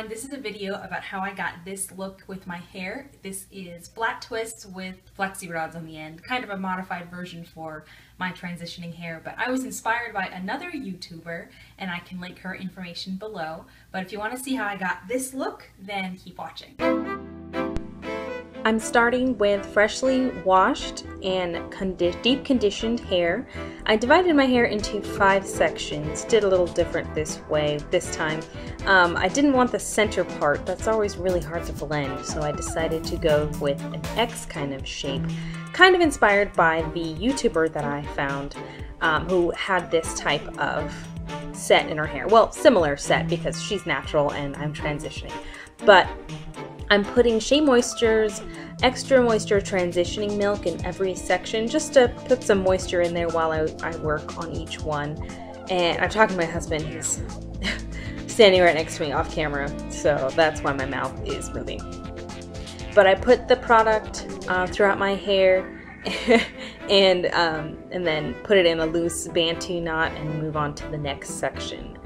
everyone, this is a video about how I got this look with my hair. This is flat twists with Flexirods on the end, kind of a modified version for my transitioning hair, but I was inspired by another YouTuber and I can link her information below. But if you want to see how I got this look, then keep watching. I'm starting with freshly washed and deep conditioned hair. I divided my hair into 5 sections, did a little different this time. I didn't want the center part, that's always really hard to blend, so I decided to go with an X kind of shape, kind of inspired by the YouTuber that I found who had this type of set in her hair. Well, similar set because she's natural and I'm transitioning. But I'm putting Shea Moisture's Extra Moisture Transitioning Milk in every section just to put some moisture in there while I work on each one. And I'm talking to my husband, who's standing right next to me off camera, so that's why my mouth is moving. But I put the product throughout my hair and then put it in a loose Bantu knot and move on to the next section.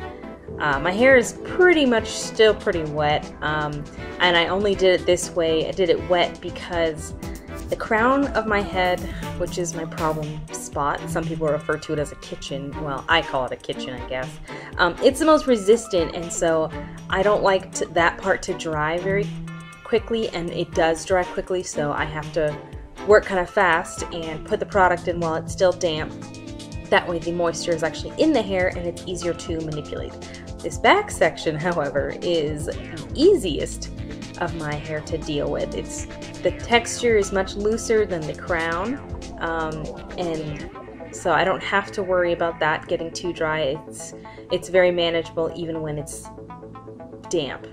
My hair is pretty much still pretty wet, and I only did it this way. I did it wet because the crown of my head, which is my problem spot, some people refer to it as a kitchen, well, I call it a kitchen, I guess. It's the most resistant, and so I don't like that part to dry very quickly, and it does dry quickly, so I have to work kind of fast and put the product in while it's still damp. That way the moisture is actually in the hair and it's easier to manipulate. This back section, however, is the easiest of my hair to deal with. The texture is much looser than the crown, and so I don't have to worry about that getting too dry. It's very manageable even when it's damp.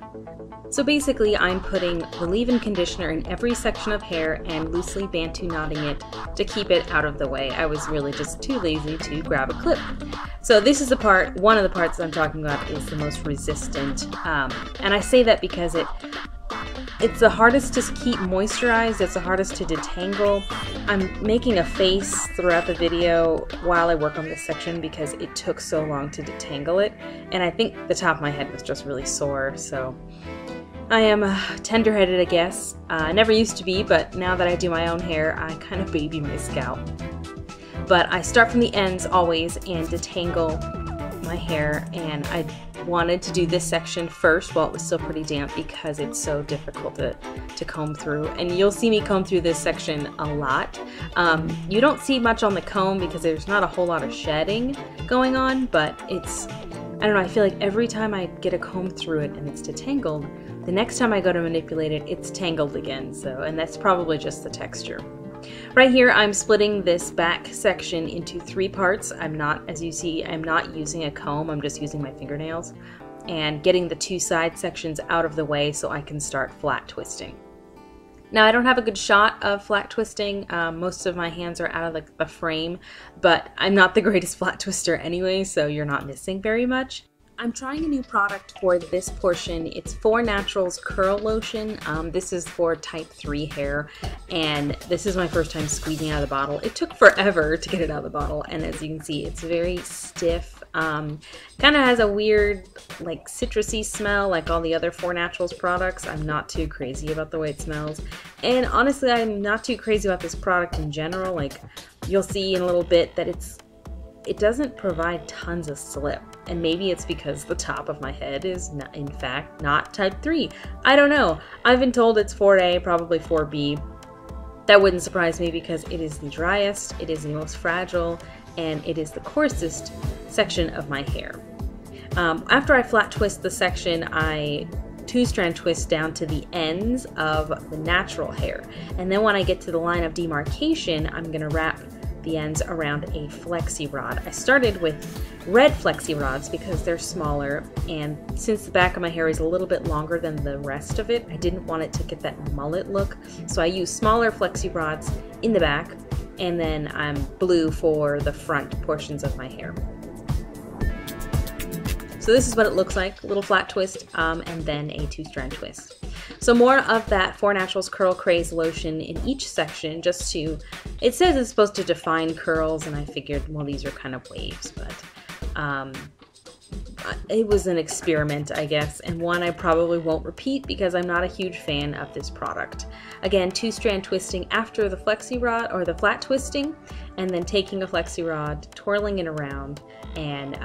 So basically I'm putting the leave-in conditioner in every section of hair and loosely Bantu knotting it to keep it out of the way. I was really just too lazy to grab a clip. So this is the part, one of the parts that I'm talking about is the most resistant. And I say that because it's the hardest to keep moisturized, it's the hardest to detangle. I'm making a face throughout the video while I work on this section because it took so long to detangle it. And I think the top of my head was just really sore, so I am tender-headed, I guess. I never used to be, but now that I do my own hair, I kind of baby my scalp. But I start from the ends always and detangle my hair, and I wanted to do this section first while it was still pretty damp because it's so difficult to comb through. And you'll see me comb through this section a lot. You don't see much on the comb because there's not a whole lot of shedding going on, but it's, I don't know, I feel like every time I get a comb through it and it's detangled, the next time I go to manipulate it, it's tangled again, and that's probably just the texture. Right here, I'm splitting this back section into 3 parts. As you see, I'm not using a comb, I'm just using my fingernails, and getting the 2 side sections out of the way so I can start flat twisting. Now, I don't have a good shot of flat twisting. Most of my hands are out of the frame, but I'm not the greatest flat twister anyway, so you're not missing very much. I'm trying a new product for this portion. It's 4Naturals Curl Lotion. This is for type 3 hair, and this is my first time squeezing out of the bottle. It took forever to get it out of the bottle, and as you can see, it's very stiff. Kind of has a weird, like, citrusy smell like all the other 4Naturals products. I'm not too crazy about the way it smells, and honestly, I'm not too crazy about this product in general. Like, you'll see in a little bit that it doesn't provide tons of slip, and maybe it's because the top of my head is not, in fact, not type 3. I don't know. I've been told it's 4A, probably 4B. That wouldn't surprise me because it is the driest, it is the most fragile, and it is the coarsest section of my hair. After I flat twist the section, I 2-strand twist down to the ends of the natural hair. And then when I get to the line of demarcation, I'm gonna wrap the ends around a Flexirod. I started with red Flexirods because they're smaller, and since the back of my hair is a little bit longer than the rest of it, I didn't want it to get that mullet look, so I used smaller Flexirods in the back, and then I'm blue for the front portions of my hair. So this is what it looks like, a little flat twist, and then a 2-strand twist. So more of that 4Naturals Curl Craze lotion in each section, just to, it says it's supposed to define curls, and I figured, well, these are kind of waves, but it was an experiment, I guess, and one I probably won't repeat because I'm not a huge fan of this product. Again, 2-strand twisting after the Flexirod or the flat twisting, and then taking a Flexirod, twirling it around, and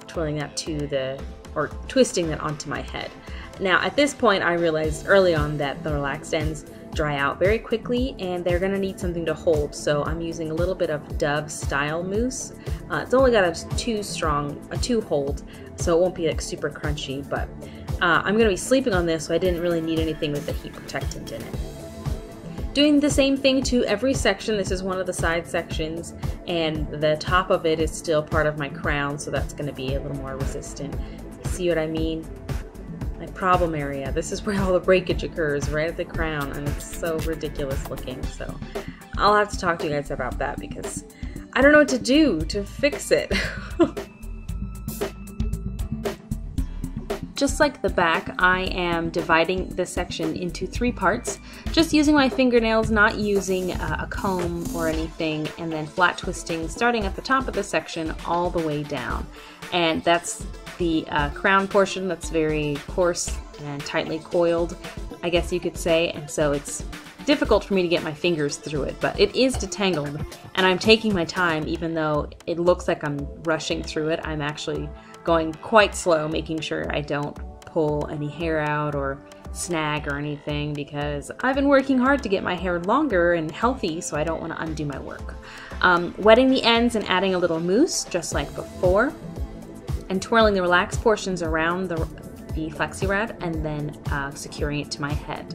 twirling that or twisting that onto my head. Now, at this point, I realized early on that the relaxed ends dry out very quickly and they're gonna need something to hold, so I'm using a little bit of Dove Style Mousse. It's only got a 2 hold, so it won't be like super crunchy, but I'm gonna be sleeping on this, so I didn't really need anything with the heat protectant in it. Doing the same thing to every section. This is one of the side sections, and the top of it is still part of my crown, so that's gonna be a little more resistant. See what I mean? My problem area. This is where all the breakage occurs, right at the crown, and it's so ridiculous looking. So I'll have to talk to you guys about that because I don't know what to do to fix it. Just like the back, I am dividing this section into 3 parts, just using my fingernails, not using a comb or anything, and then flat twisting, starting at the top of the section all the way down. And that's the crown portion that's very coarse and tightly coiled, I guess you could say, and so it's difficult for me to get my fingers through it, but it is detangled, and I'm taking my time. Even though it looks like I'm rushing through it, I'm actually going quite slow, making sure I don't pull any hair out or snag or anything, because I've been working hard to get my hair longer and healthy, so I don't want to undo my work. Wetting the ends and adding a little mousse, just like before, and twirling the relaxed portions around the Flexirod, and then securing it to my head.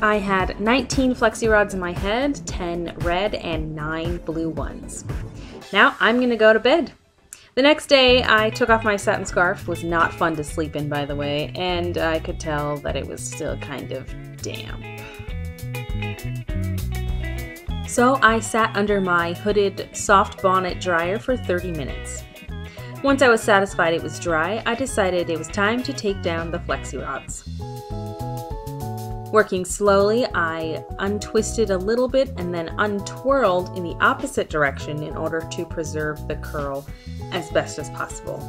I had 19 Flexirods in my head, 10 red and 9 blue ones. Now I'm gonna go to bed. The next day I took off my satin scarf. Was not fun to sleep in, by the way, and I could tell that it was still kind of damp. So I sat under my hooded soft bonnet dryer for 30 minutes. Once I was satisfied it was dry, I decided it was time to take down the Flexirods. Working slowly, I untwisted a little bit and then untwirled in the opposite direction in order to preserve the curl as best as possible.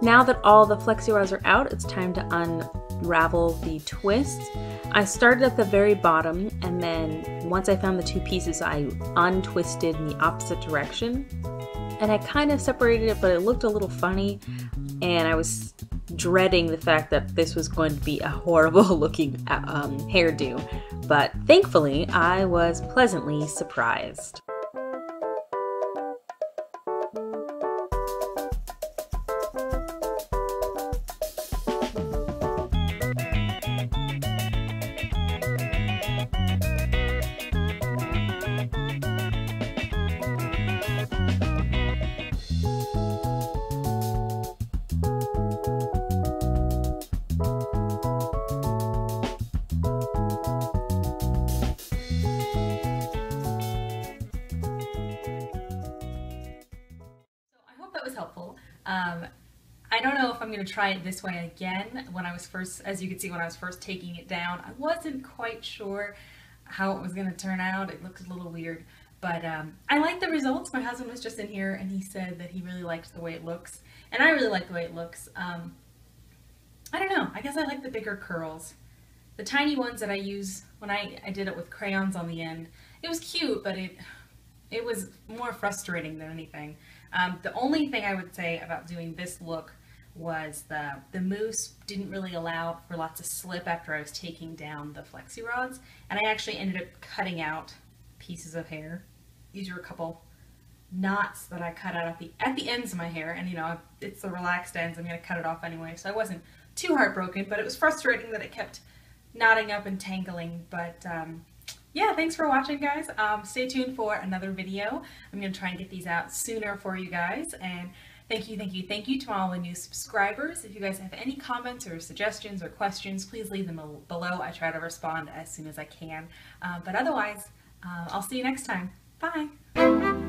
Now that all the Flexirods are out, it's time to unravel the twists. I started at the very bottom, and then once I found the 2 pieces, I untwisted in the opposite direction. And I kind of separated it, but it looked a little funny, and I was dreading the fact that this was going to be a horrible looking hairdo. But thankfully, I was pleasantly surprised. Was helpful. I don't know if I'm going to try it this way again. When I was first, as you can see, when I was first taking it down, I wasn't quite sure how it was going to turn out. It looked a little weird, But I like the results. My husband was just in here and he said that he really liked the way it looks. And I really like the way it looks. I don't know. I guess I like the bigger curls. The tiny ones that I use when I did it with crayons on the end, it was cute, but it was more frustrating than anything. The only thing I would say about doing this look was the mousse didn't really allow for lots of slip after I was taking down the Flexirods, and I actually ended up cutting out pieces of hair. These are a couple knots that I cut out at the ends of my hair, and you know, it's the relaxed ends, I'm going to cut it off anyway, so I wasn't too heartbroken, but it was frustrating that it kept knotting up and tangling. But yeah, thanks for watching, guys. Stay tuned for another video. I'm going to try and get these out sooner for you guys, and thank you to all the new subscribers. If you guys have any comments or suggestions or questions, please leave them below. I try to respond as soon as I can. But otherwise, I'll see you next time. Bye!